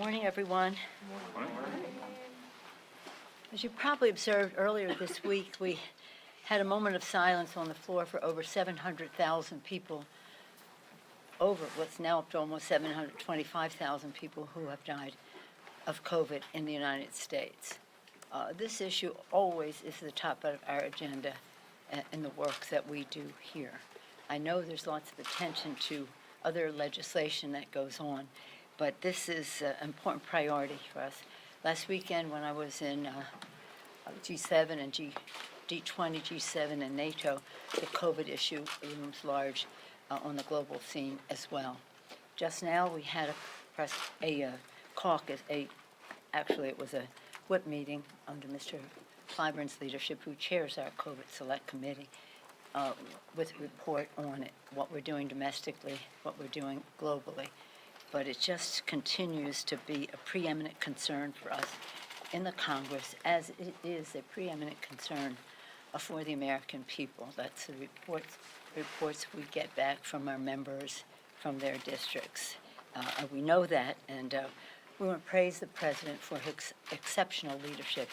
Morning, everyone. As you probably observed earlier this week, we had a moment of silence on the floor for over 700,000 people, over what's now up to almost 725,000 people who have died of COVID in the United States. This issue always is the top of our agenda in the work that we do here. I know there's lots of attention to other legislation that goes on, but this is an important priority for us. Last weekend when I was in G7 and G20, G7 and NATO, the COVID issue looms large on the global scene as well. Just now we had a caucus, actually it was a whip meeting under Mr. Clyburn's leadership, who chairs our COVID Select Committee, with a report on it, what we're doing domestically, what we're doing globally. But it just continues to be a preeminent concern for us in the Congress, as it is a preeminent concern for the American people. That's the reports we get back from our members from their districts. We know that, and we want to praise the President for his exceptional leadership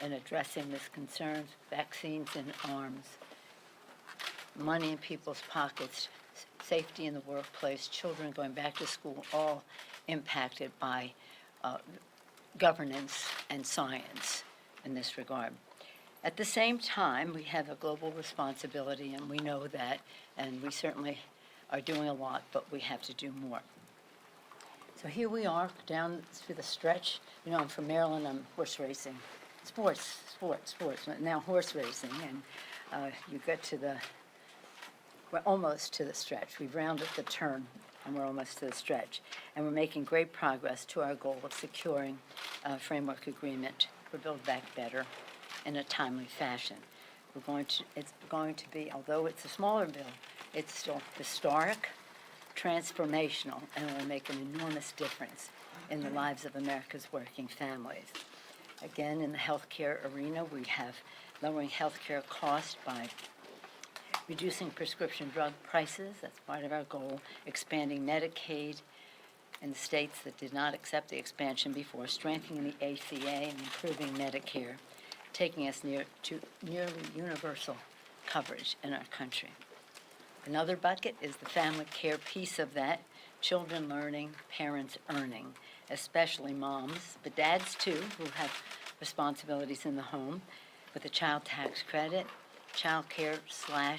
in addressing this concern. Vaccines in arms, money in people's pockets, safety in the workplace, children going back to school, all impacted by governance and science in this regard. At the same time, we have a global responsibility, and we know that, and we certainly are doing a lot, but we have to do more. So here we are down through the stretch. You know, I'm from Maryland, I'm horse racing. Sports, now horse racing, and you get to we're almost to the stretch. We've rounded the turn, and we're almost to the stretch. And we're making great progress to our goal of securing a framework agreement for Build Back Better in a timely fashion. It's going to be, although it's a smaller bill, it's still historic, transformational, and will make an enormous difference in the lives of America's working families. Again, in the healthcare arena, we have lowering healthcare costs by reducing prescription drug prices, that's part of our goal, expanding Medicaid in the states that did not accept the expansion before, strengthening the ACA and improving Medicare, taking us to nearly universal coverage in our country. Another bucket is the family care piece of that, children learning, parents earning, especially moms, but dads too, who have responsibilities in the home, with the child tax credit, child care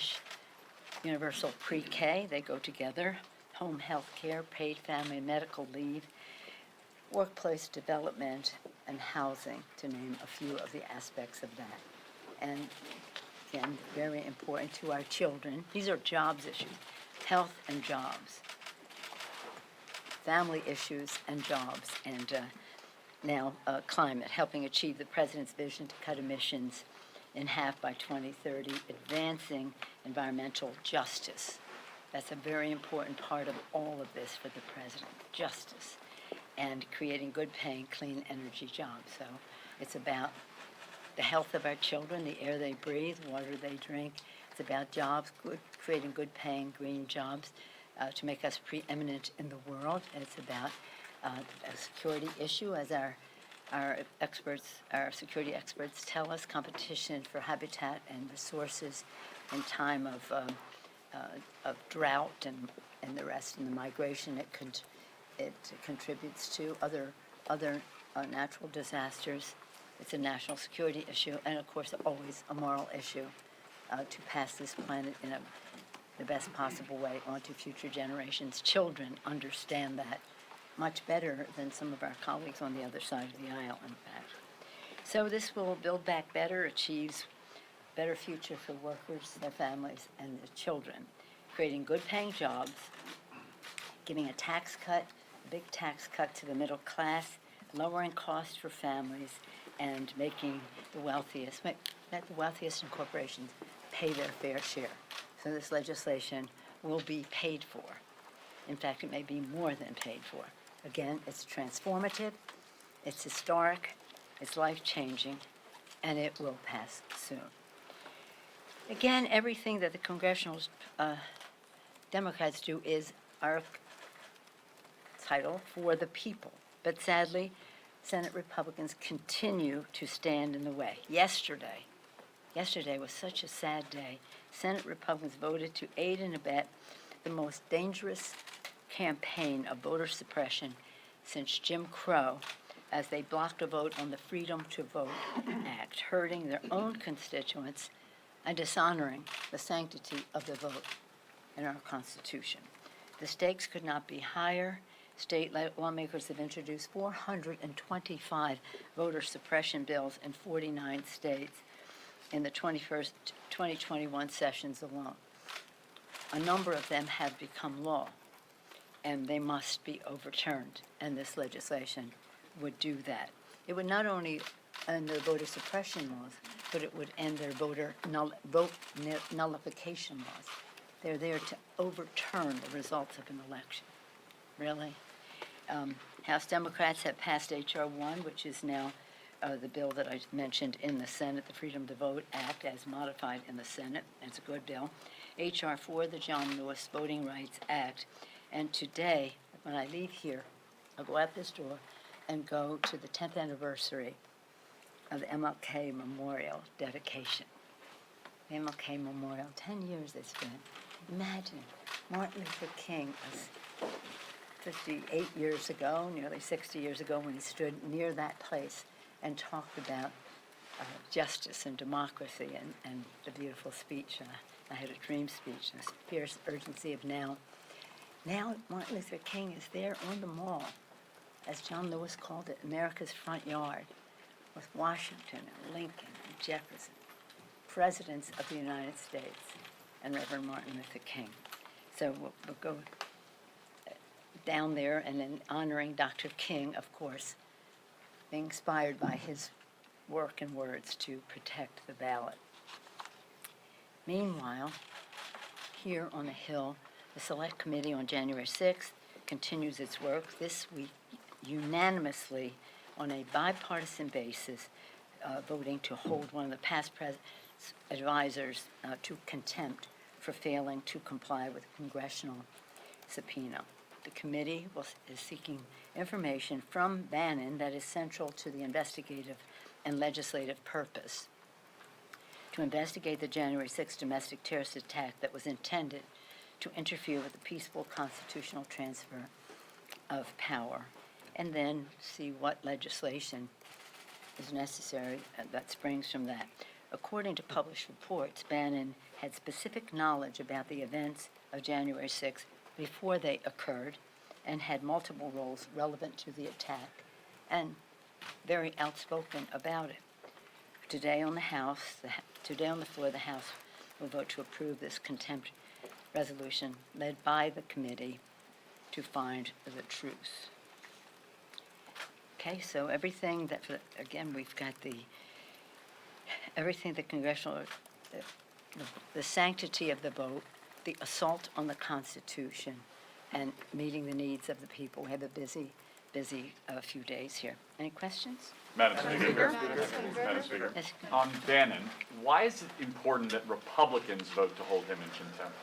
/ universal pre-K, they go together, home health care, paid family and medical leave, workplace development, and housing, to name a few of the aspects of that. And again, very important to our children. These are jobs issues, health and jobs, family issues and jobs, and now climate, helping achieve the President's vision to cut emissions in half by 2030, advancing environmental justice. That's a very important part of all of this for the President, justice, and creating good-paying, clean energy jobs. So it's about the health of our children, the air they breathe, water they drink. It's about jobs, creating good-paying green jobs to make us preeminent in the world. And it's about a security issue, as our security experts tell us, competition for habitat and resources in time of drought and the rest, and the migration it contributes to, other natural disasters. It's a national security issue, and of course always a moral issue to pass this planet in the best possible way on to future generations. Children understand that much better than some of our colleagues on the other side of the aisle, in fact. So this will Build Back Better, achieves a better future for workers, their families, and their children, creating good-paying jobs, giving a tax cut, a big tax cut to the middle class, lowering costs for families, and making the wealthiest in corporations pay their fair share. So this legislation will be paid for. In fact, it may be more than paid for. Again, it's transformative, it's historic, it's life-changing, and it will pass soon. Again, everything that the congressional Democrats do is our title, for the people. But sadly, Senate Republicans continue to stand in the way. Yesterday was such a sad day. Senate Republicans voted to aid and abet the most dangerous campaign of voter suppression since Jim Crow, as they blocked a vote on the Freedom to Vote Act, hurting their own constituents and dishonoring the sanctity of the vote in our Constitution. The stakes could not be higher. State lawmakers have introduced 425 voter suppression bills in 49 states in the 2021 sessions alone. A number of them have become law, and they must be overturned, and this legislation would do that. It would not only end their voter suppression laws, but it would end their vote nullification laws. They're there to overturn the results of an election. Really? House Democrats have passed H.R. 1, which is now the bill that I mentioned in the Senate, the Freedom to Vote Act, as modified in the Senate. It's a good bill. H.R. 4, the John Lewis Voting Rights Act. And today, when I leave here, I'll go out this door and go to the 10th anniversary of the MLK Memorial dedication. The MLK Memorial, 10 years it's been. Imagine, Martin Luther King was 58 years ago, nearly 60 years ago, when he stood near that place and talked about justice and democracy and the beautiful speech. I had a dream speech, and the fierce urgency of now. Now Martin Luther King is there on the mall, as John Lewis called it, America's front yard, with Washington and Lincoln and Jefferson, presidents of the United States, and Reverend Martin Luther King. So we'll go down there and in honoring Dr. King, of course, being inspired by his work and words to protect the ballot. Meanwhile, here on the Hill, the Select Committee on January 6th continues its work this week unanimously on a bipartisan basis, voting to hold one of the past president's advisors to contempt for failing to comply with congressional subpoena. The committee is seeking information from Bannon that is central to the investigative and legislative purpose to investigate the January 6th domestic terrorist attack that was intended to interfere with the peaceful constitutional transfer of power, and then see what legislation is necessary that springs from that. According to published reports, Bannon had specific knowledge about the events of January 6th before they occurred and had multiple roles relevant to the attack and very outspoken about it. Today on the floor, the House will vote to approve this contempt resolution led by the committee to find the truth. Okay, so everything that, again, we've got everything the congressional, the sanctity of the vote, the assault on the Constitution, and meeting the needs of the people. We have a busy few days here. Any questions? Madam Speaker. Madam Speaker. Yes. On Bannon, why is it important that Republicans vote to hold him in contempt?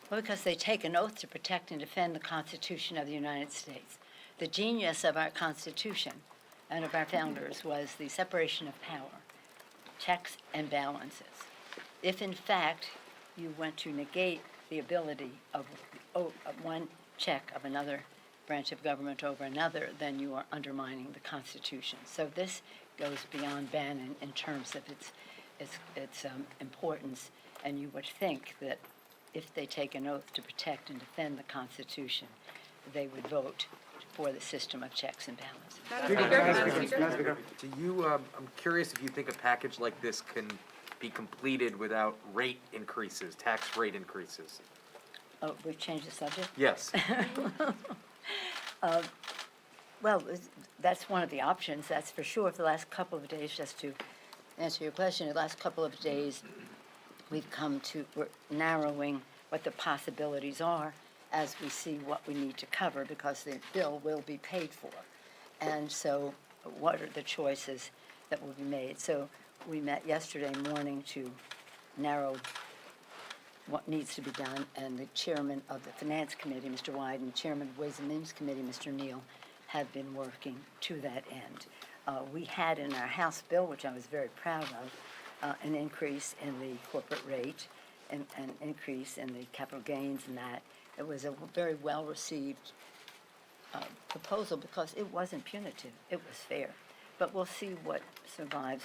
Well, because they take an oath to protect and defend the Constitution of the United States. The genius of our Constitution and of our founders was the separation of power, checks and balances. If, in fact, you want to negate the ability of one check of another branch of government over another, then you are undermining the Constitution. So this goes beyond Bannon in terms of its importance, and you would think that if they take an oath to protect and defend the Constitution, they would vote for the system of checks and balances. Madam Speaker, do you, I'm curious if you think a package like this can be completed without rate increases, tax rate increases? Oh, we've changed the subject? Yes. Well, that's one of the options, that's for sure. For the last couple of days, just to answer your question, the last couple of days, we're narrowing what the possibilities are as we see what we need to cover, because the bill will be paid for. And so what are the choices that will be made? So we met yesterday morning to narrow what needs to be done, and the chairman of the Finance Committee, Mr. Wyden, and chairman of Ways and Means Committee, Mr. Neal, have been working to that end. We had in our House bill, which I was very proud of, an increase in the corporate rate, and an increase in the capital gains and that. It was a very well-received proposal because it wasn't punitive, it was fair. But we'll see what survives,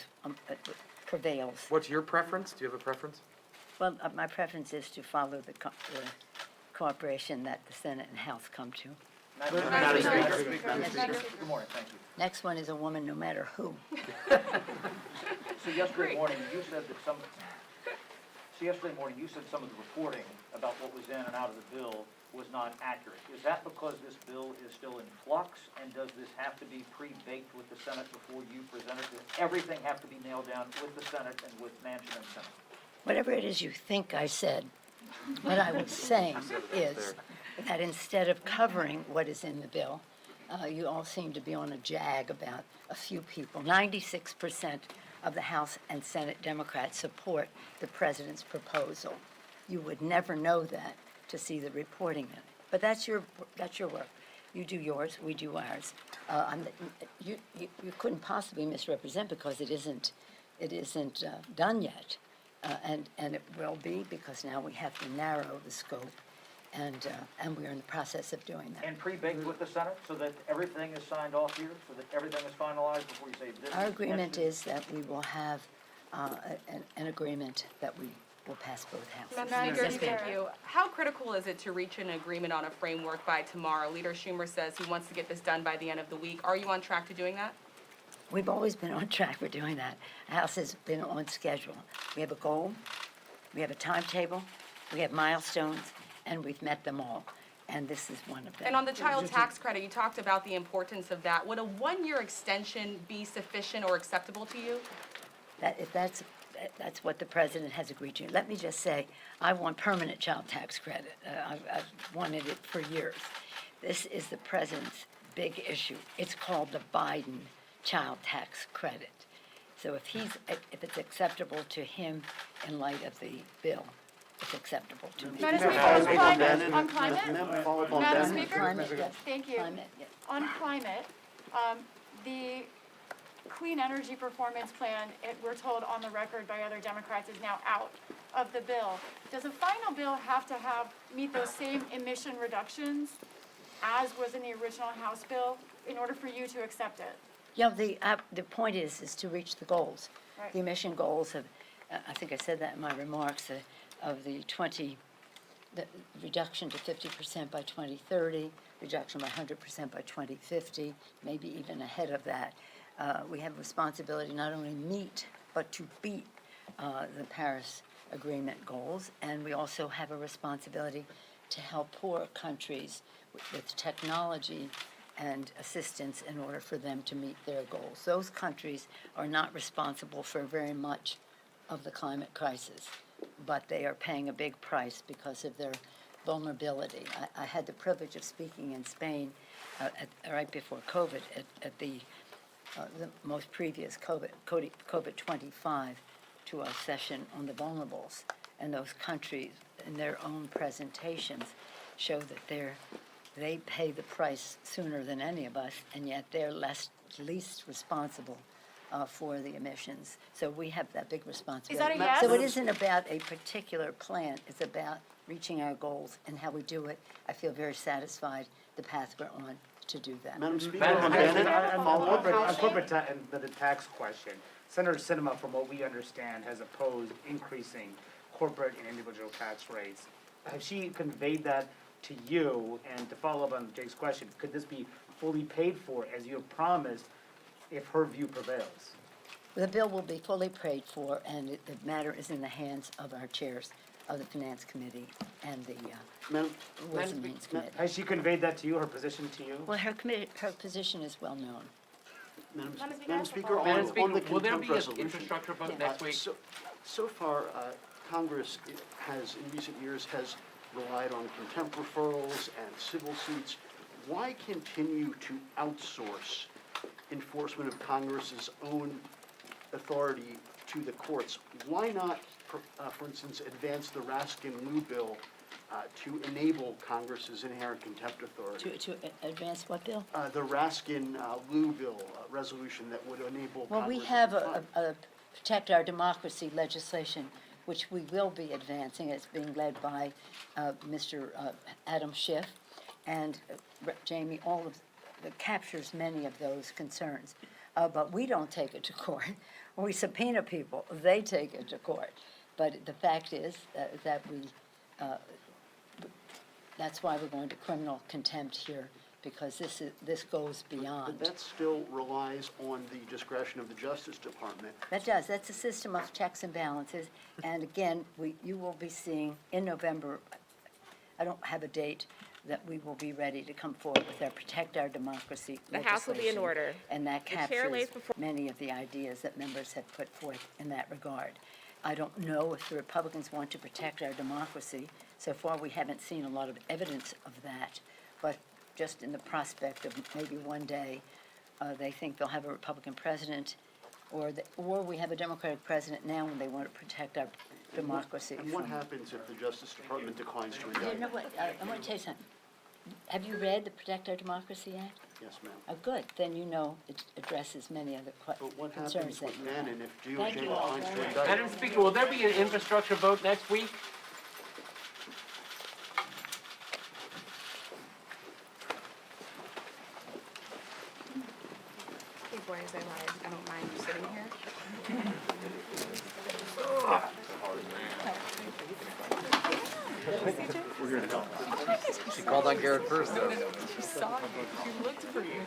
prevails. What's your preference? Do you have a preference? Well, my preference is to follow the cooperation that the Senate and House come to. Madam Speaker. Good morning, thank you. Next one is a woman, no matter who. So yesterday morning, you said some of the reporting about what was in and out of the bill was not accurate. Is that because this bill is still in flux, and does this have to be pre-baked with the Senate before you present it? Does everything have to be nailed down with the Senate and with Manchin and Senate? Whatever it is you think I said, what I was saying is that instead of covering what is in the bill, you all seem to be on a jag about a few people. 96% of the House and Senate Democrats support the president's proposal. You would never know that to see the reporting in it. But that's your work. You do yours, we do ours. You couldn't possibly misrepresent because it isn't done yet. And it will be, because now we have to narrow the scope, and we're in the process of doing that. And pre-baked with the Senate, so that everything is signed off here, so that everything is finalized before you say this? Our agreement is that we will have an agreement that we will pass both houses. Madam Speaker, thank you. How critical is it to reach an agreement on a framework by tomorrow? Leader Schumer says he wants to get this done by the end of the week. Are you on track to doing that? We've always been on track for doing that. The House has been on schedule. We have a goal, we have a timetable, we have milestones, and we've met them all. And this is one of them. And on the child tax credit, you talked about the importance of that. Would a one-year extension be sufficient or acceptable to you? If that's what the president has agreed to. Let me just say, I want permanent child tax credit. I've wanted it for years. This is the president's big issue. It's called the Biden child tax credit. So if it's acceptable to him in light of the bill, it's acceptable to me. Madam Speaker, on climate, Madam Speaker, Climate, yes. thank you. Climate, yes. On climate, the Clean Energy Performance Plan, we're told on the record by other Democrats, is now out of the bill. Does a final bill have to meet those same emission reductions as was in the original House bill in order for you to accept it? Yeah, the point is to reach the goals. Right. The emission goals of, I think I said that in my remarks, of the reduction to 50% by 2030, reduction by 100% by 2050, maybe even ahead of that. We have a responsibility not only to meet, but to beat the Paris Agreement goals, and we also have a responsibility to help poor countries with technology and assistance in order for them to meet their goals. Those countries are not responsible for very much of the climate crisis, but they are paying a big price because of their vulnerability. I had the privilege of speaking in Spain right before COVID at the most previous COVID 25 to a session on the vulnerables, and those countries in their own presentations show that they pay the price sooner than any of us, and yet they're least responsible for the emissions. So we have that big responsibility. Is that a yes? So it isn't about a particular plan, it's about reaching our goals and how we do it. I feel very satisfied the path we're on to do that. Madam Speaker, Madam Speaker, on corporate the tax question, Senator Sinema, from what we understand, has opposed increasing corporate and individual tax rates. Has she conveyed that to you? And to follow up on Jake's question, could this be fully paid for, as you have promised, if her view prevails? The bill will be fully paid for, and the matter is in the hands of our chairs of the Finance Committee and the Ways and Means Committee. Has she conveyed that to you, her position to you? Well, her position is well known. Madam Speaker, Madam on Speaker, the will there contempt be an resolution. infrastructure vote next week? So far, Congress has, in recent years, has relied on contempt referrals and civil suits. Why continue to outsource enforcement of Congress's own authority to the courts, why not, for instance, advance the Raskin-Lew bill to enable Congress's inherent contempt authority? To advance what bill? The Raskin-Lew bill, resolution that would enable Well, Congress. we have to a Protect Our Democracy legislation, which we will be advancing. It's being led by Mr. Adam Schiff, and Jamie, all of that captures many of those concerns. But we don't take it to court. We subpoena people, they take it to court. But the fact is that we, that's why we're going to criminal contempt here, because this goes beyond. But that still relies on the discretion of the Justice Department. That does. That's a system of checks and balances. And again, you will be seeing in November, I don't have a date, that we will be ready to come forward with our Protect Our Democracy The House will be in legislation. order. And that The chair captures lays before- many of the ideas that members have put forth in that regard. I don't know if the Republicans want to protect our democracy. So far, we haven't seen a lot of evidence of that. But just in the prospect of maybe one day, they think they'll have a Republican president, or we have a Democratic president now and they want to protect our democracy. And what happens if the Justice Department declines to You indict? know what, I want to tell you something. Have you read the Protect Our Democracy Act? Yes, ma'am. Oh, good, then you know it addresses many of the But what concerns happens that with you have. Bannon if Thank DOJ you all declines to very much. indict? Madam Speaker, will there be an infrastructure vote next week? Hey, boys, I don't mind you sitting here. She called on Garrett first, though. She saw you, she looked for you.